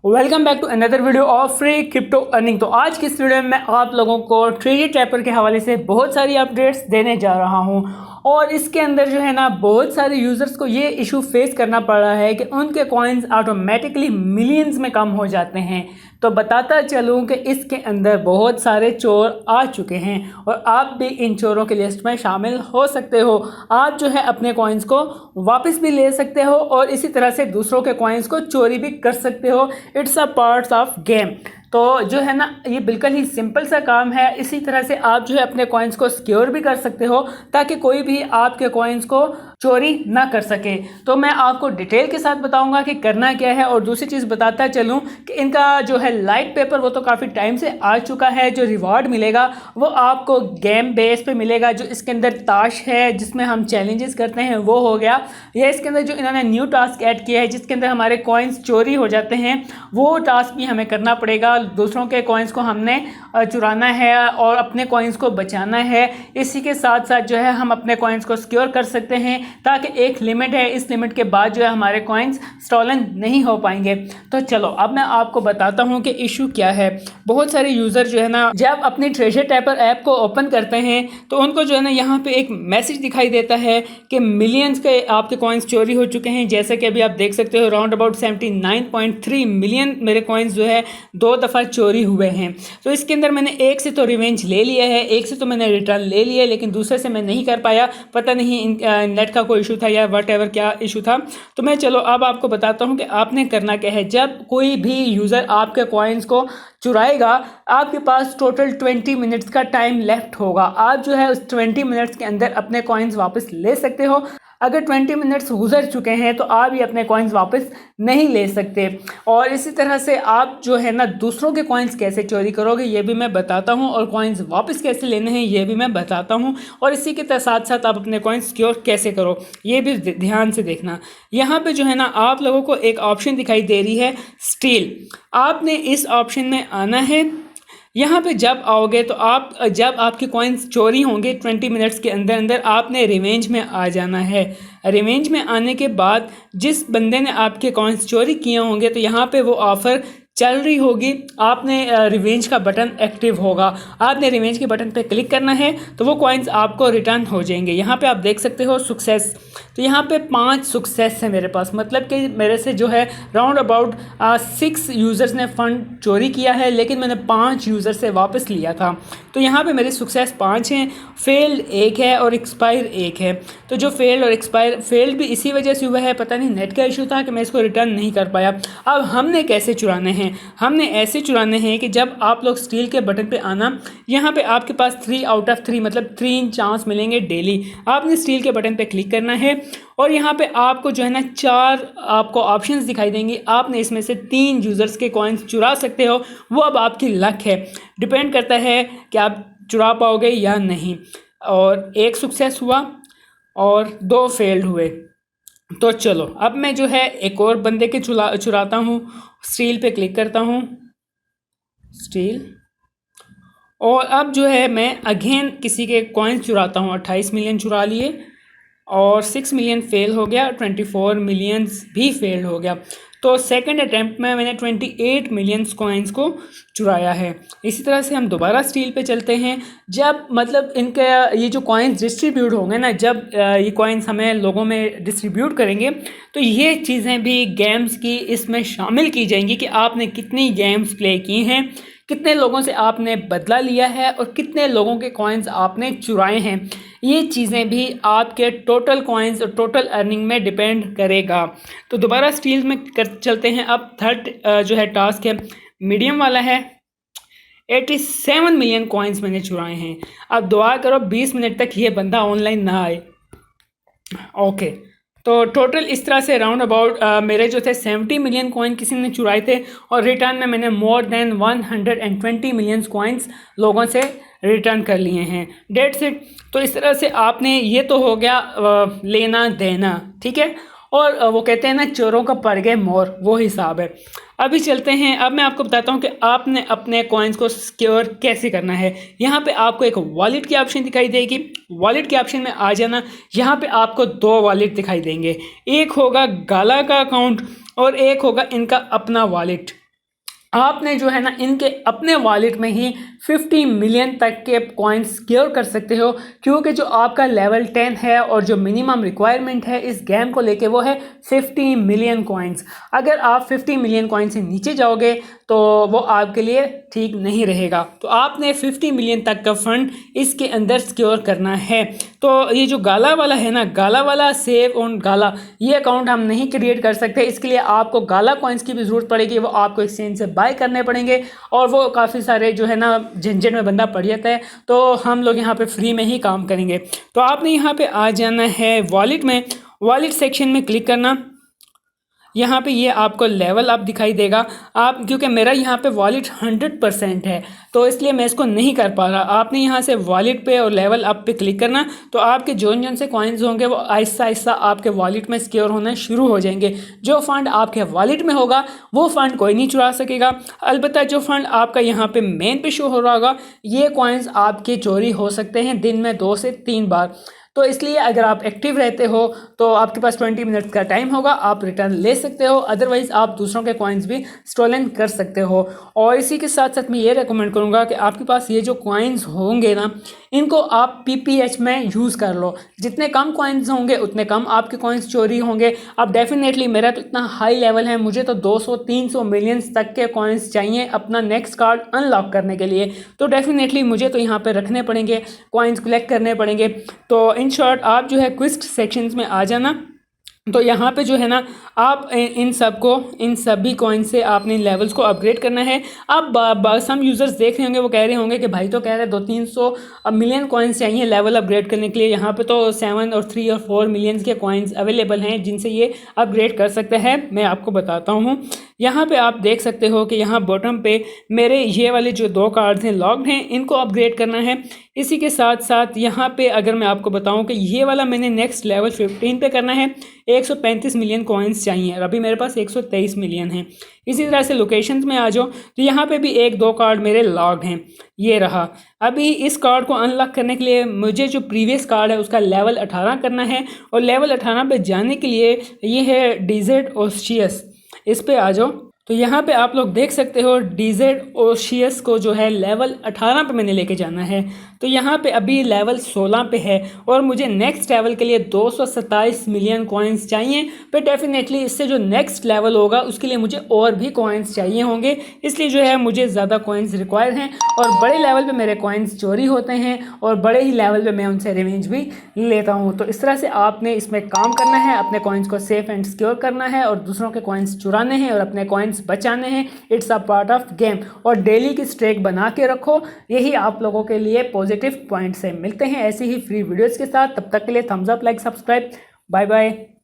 Welcome back to another video of free crypto earning. तो आज की इस वीडियो में मैं आप लोगों को ट्रेजर ट्रैपर के हवाले से बहुत सारी अपडेट्स देने जा रहा हूं और इसके अंदर जो है ना बहुत सारे यूज़र्स को ये इशू फेस करना पड़ रहा है कि उनके कॉइन्स ऑटोमेटिकली मिलियंस में कम हो जाते हैं। तो बताता चलूं कि इसके अंदर बहुत सारे चोर आ चुके हैं और आप भी इन चोरों की लिस्ट में शामिल हो सकते हो। आप जो है अपने कॉइन्स को वापस भी ले सकते हो और इसी तरह से दूसरों के कॉइन्स को चोरी भी कर सकते हो। It's a part of game. तो जो है ना ये बिल्कुल ही सिंपल सा काम है। इसी तरह से आप जो है अपने कॉइन्स को सिक्योर भी कर सकते हो ताकि कोई भी आपके कॉइन्स को चोरी ना कर सके। तो मैं आपको डिटेल के साथ बताऊंगा कि करना क्या है और दूसरी चीज़ बताता चलूं कि इनका जो है लाइट पेपर वो तो काफ़ी टाइम से आ चुका है। जो रिवॉर्ड मिलेगा वो आपको गेम बेस पे मिलेगा। जो इसके अंदर ताश है जिसमें हम चैलेंजेस करते हैं वो हो गया, या इसके अंदर जो इन्होंने न्यू टास्क ऐड किया है जिसके अंदर हमारे कॉइन्स चोरी हो जाते हैं वो टास्क भी हमें करना पड़ेगा। दूसरों के कॉइन्स को हमने चुराना है और अपने कॉइन्स को बचाना है। इसी के साथ साथ जो है हम अपने कॉइन्स को सिक्योर कर सकते हैं ताकि एक लिमिट है, इस लिमिट के बाद जो है हमारे कॉइन्स स्टॉलन नहीं हो पाएंगे। तो चलो अब मैं आपको बताता हूं कि इशू क्या है। बहुत सारे यूज़र जो है ना जब अपनी ट्रेजर ट्रैपर ऐप को ओपन करते हैं तो उनको जो है ना यहाँ पे एक मैसेज दिखाई देता है कि मिलियंस के आपके कॉइन्स चोरी हो चुके हैं। जैसे कि अभी आप देख सकते हो राउंड अबाउट 79.3 मिलियन मेरे कॉइन्स जो है 2 दफ़ा चोरी हुए हैं। तो इसके अंदर मैंने एक से तो रिवेंज ले लिया है, एक से तो मैंने रिटर्न ले लिया है, लेकिन दूसरे से मैं नहीं कर पाया। पता नहीं नेट का कोई इशू था या वट एवर क्या इशू था। तो मैं चलो अब आपको बताता हूँ कि आपने करना क्या है। जब कोई भी यूज़र आपके कॉइन्स को चुराएगा आपके पास टोटल 20 मिनट्स का टाइम लेफ्ट होगा। आप जो है उस 20 मिनट्स के अंदर अपने कॉइन्स वापस ले सकते हो। अगर 20 मिनट्स गुजर चुके हैं तो आप ही अपने कॉइन्स वापस नहीं ले सकते। और इसी तरह से आप जो है ना दूसरों के कॉइन्स कैसे चोरी करोगे ये भी मैं बताता हूँ और कॉइन्स वापस कैसे लेने हैं ये भी मैं बताता हूँ। और इसी के साथ साथ आप अपने कॉइन्स सिक्योर कैसे करो ये भी ध्यान से देखना। यहाँ पे जो है ना आप लोगों को एक ऑप्शन दिखाई दे रही है स्टील। आपने इस ऑप्शन में आना है। यहाँ पे जब आओगे तो आप जब आपके कॉइन्स चोरी होंगे 20 मिनट्स के अंदर अंदर आपने रिवेंज में आ जाना है। रिवेंज में आने के बाद जिस बंदे ने आपके कॉइन्स चोरी किए होंगे तो यहाँ पे वो ऑफ़र चल रही होगी, आपने रिवेंज का बटन एक्टिव होगा। आपने रिवेंज के बटन पे क्लिक करना है तो वो कॉइन्स आपको रिटर्न हो जाएंगे। यहाँ पे आप देख सकते हो सक्सेस। तो यहाँ पे 5 सक्सेस है मेरे पास, मतलब कि मेरे से जो है राउंड अबाउट 6 यूज़र्स ने फ़ंड चोरी किया है लेकिन मैंने 5 यूज़र से वापस लिया था। तो यहाँ पे मेरी सक्सेस 5 हैं, फेल्ड 1 है और एक्सपायर 1 है। तो जो फेल्ड और एक्सपायर, फेल्ड भी इसी वजह से हुआ है, पता नहीं नेट का इशू था कि मैं इसको रिटर्न नहीं कर पाया। अब हमने कैसे चुराने हैं, हमने ऐसे चुराने हैं कि जब आप लोग स्टील के बटन पे आना, यहाँ पे आपके पास 3 आउट ऑफ 3 मतलब 3 चांस मिलेंगे डेली। आपने स्टील के बटन पे क्लिक करना है और यहाँ पे आपको जो है ना 4 आपको ऑप्शंस दिखाई देंगी। आपने इसमें से 3 यूज़र्स के कॉइन्स चुरा सकते हो। वो अब आपकी लक है, डिपेंड करता है कि आप चुरा पाओगे या नहीं। और 1 सक्सेस हुआ और 2 फेल्ड हुए। तो चलो अब मैं जो है एक और बंदे के चुराता हूँ। स्टील पे क्लिक करता हूँ, स्टील, और अब जो है मैं अगेन किसी के कॉइन्स चुराता हूँ। 28 मिलियन चुरा लिए और 6 मिलियन फेल हो गया, 24 मिलियंस भी फेल हो गया। तो सेकंड अटैम्प्ट में मैंने 28 मिलियंस कॉइन्स को चुराया है। इसी तरह से हम दोबारा स्टील पे चलते हैं। जब मतलब इनके ये जो कॉइन्स डिस्ट्रीब्यूट होंगे ना, जब ये कॉइन्स हमें लोगों में डिस्ट्रीब्यूट करेंगे तो ये चीज़ें भी गेम्स की इसमें शामिल की जाएंगी कि आपने कितनी गेम्स प्ले की हैं, कितने लोगों से आपने बदला लिया है और कितने लोगों के कॉइन्स आपने चुराए हैं। ये चीज़ें भी आपके टोटल कॉइन्स और टोटल अर्निंग में डिपेंड करेगा। तो दोबारा स्टील में चलते हैं। अब थर्ड जो है टास्क है मीडियम वाला है। 87 मिलियन कॉइन्स मैंने चुराए हैं। अब दुआ करो 20 मिनट तक ये बंदा ऑनलाइन ना आए। ओके, तो टोटल इस तरह से राउंड अबाउट मेरे जो थे 70 मिलियन कॉइन किसी ने चुराए थे और रिटर्न में मैंने मोर देन 120 मिलियन कॉइन्स लोगों से रिटर्न कर लिए हैं। That's it. तो इस तरह से आपने, ये तो हो गया लेना देना, ठीक है। और वो कहते हैं ना चोरों का पड़ गए मोर, वो हिसाब है। अभी चलते हैं, अब मैं आपको बताता हूँ कि आपने अपने कॉइन्स को सिक्योर कैसे करना है। यहाँ पे आपको एक वॉलेट की ऑप्शन दिखाई देगी। वॉलेट के ऑप्शन में आ जाना। यहाँ पे आपको 2 वॉलेट दिखाई देंगे, एक होगा गाला का अकाउंट और एक होगा इनका अपना वॉलेट। आपने जो है ना इनके अपने वॉलेट में ही 50 मिलियन तक के कॉइन्स सिक्योर कर सकते हो, क्योंकि जो आपका लेवल 10 है और जो मिनिमम रिक्वायरमेंट है इस गेम को लेके वो है 50 मिलियन कॉइन्स। अगर आप 50 मिलियन कॉइन से नीचे जाओगे तो वो आपके लिए ठीक नहीं रहेगा। तो आपने 50 मिलियन तक का फंड इसके अंदर सिक्योर करना है। तो ये जो गाला वाला है ना, गाला वाला सेव ऑन गाला, ये अकाउंट हम नहीं क्रिएट कर सकते। इसके लिए आपको गाला कॉइन्स की भी ज़रूरत पड़ेगी, वो आपको एक्सचेंज से बाय करने पड़ेंगे और वो काफ़ी सारे जो है ना झंझट में बंदा पड़ जाता है। तो हम लोग यहाँ पे फ्री में ही काम करेंगे। तो आपने यहाँ पे आ जाना है वॉलेट में, वॉलेट सेक्शन में क्लिक करना। यहाँ पे ये आपको लेवल अप दिखाई देगा। आप क्योंकि मेरा यहाँ पे वॉलेट 100% है तो इसलिए मैं इसको नहीं कर पा रहा। आपने यहाँ से वॉलेट पे और लेवल अप पे क्लिक करना, तो आपके जोन से कॉइन्स होंगे वो आहिस्ता आहिस्ता आपके वॉलेट में सिक्योर होना शुरू हो जाएंगे। जो फंड आपके वॉलेट में होगा वो फंड कोई नहीं चुरा सकेगा। अलबत्ता जो फंड आपका यहाँ पे मेन पे शो हो रहा होगा, ये कॉइन्स आपके चोरी हो सकते हैं दिन में 2 से 3 बार। तो इसलिए अगर आप एक्टिव रहते हो तो आपके पास 20 मिनट का टाइम होगा, आप रिटर्न ले सकते हो। अदरवाइज़ आप दूसरों के कॉइन्स भी स्टोलन कर सकते हो। और इसी के साथ साथ मैं ये रेकमेंड करूँगा कि आपके पास ये जो कॉइन्स होंगे ना, इनको आप PPH में यूज़ कर लो। जितने कम कॉइन्स होंगे उतने कम आपके कॉइन्स चोरी होंगे। अब डेफिनेटली मेरा तो इतना हाई लेवल है, मुझे तो 200-300 मिलियंस तक के कॉइन्स चाहिए अपना नेक्स्ट कार्ड अनलॉक करने के लिए। तो डेफिनेटली मुझे तो यहाँ पे रखने पड़ेंगे, कॉइन्स कलेक्ट करने पड़ेंगे। तो इन शॉर्ट आप जो है क्विस्ट सेक्शंस में आ जाना। तो यहाँ पे जो है ना आप इन सभी कॉइन से आपने लेवल्स को अपग्रेड करना है। अब सम यूज़र्स देख रहे होंगे, वो कह रहे होंगे कि भाई तो कह रहे हैं 200-300 मिलियन कॉइन्स चाहिए लेवल अपग्रेड करने के लिए। यहाँ पे तो 7 और 3 और 4 मिलियंस के कॉइन्स अवेलेबल हैं जिनसे ये अपग्रेड कर सकते हैं। मैं आपको बताता हूँ। यहाँ पे आप देख सकते हो कि यहाँ बॉटम पे मेरे ये वाले जो 2 कार्ड्स हैं लॉक्ड हैं, इनको अपग्रेड करना है। इसी के साथ साथ यहाँ पे अगर मैं आपको बताऊँ कि ये वाला मैंने नेक्स्ट लेवल 15 पे करना है, 135 मिलियन कॉइन्स चाहिए। अभी मेरे पास 123 मिलियन हैं। इसी तरह से लोकेशंस में आ जाओ तो यहाँ पे भी 1-2 कार्ड मेरे लॉक्ड हैं। ये रहा। अभी इस कार्ड को अनलॉक करने के लिए मुझे जो प्रीवियस कार्ड है उसका लेवल 18 करना है, और लेवल 18 पे जाने के लिए ये है DZ ओशियस, इस पे आ जाओ। तो यहाँ पे आप लोग देख सकते हो DZ ओशियस को जो है लेवल 18 पे मैंने लेके जाना है। तो यहाँ पे अभी लेवल 16 पे है और मुझे नेक्स्ट लेवल के लिए 227 मिलियन कॉइन्स चाहिए। पर डेफिनेटली इससे जो नेक्स्ट लेवल होगा उसके लिए मुझे और भी कॉइन्स चाहिए होंगे, इसलिए जो है मुझे ज़्यादा कॉइन्स रिक्वायर हैं। और बड़े लेवल पे मेरे कॉइन्स चोरी होते हैं और बड़े ही लेवल पे मैं उनसे रिवेंज भी लेता हूँ। तो इस तरह से आपने इसमें काम करना है, अपने कॉइन्स को सेफ एंड सिक्योर करना है और दूसरों के कॉइन्स चुराने हैं और अपने कॉइन्स बचाने हैं। It's a part of game. और डेली की स्ट्रेक बना के रखो, यही आप लोगों के लिए पॉजिटिव पॉइंट से। मिलते हैं ऐसी ही फ्री वीडियोस के साथ, तब तक के लिए thumbs up, like, subscribe. Bye bye.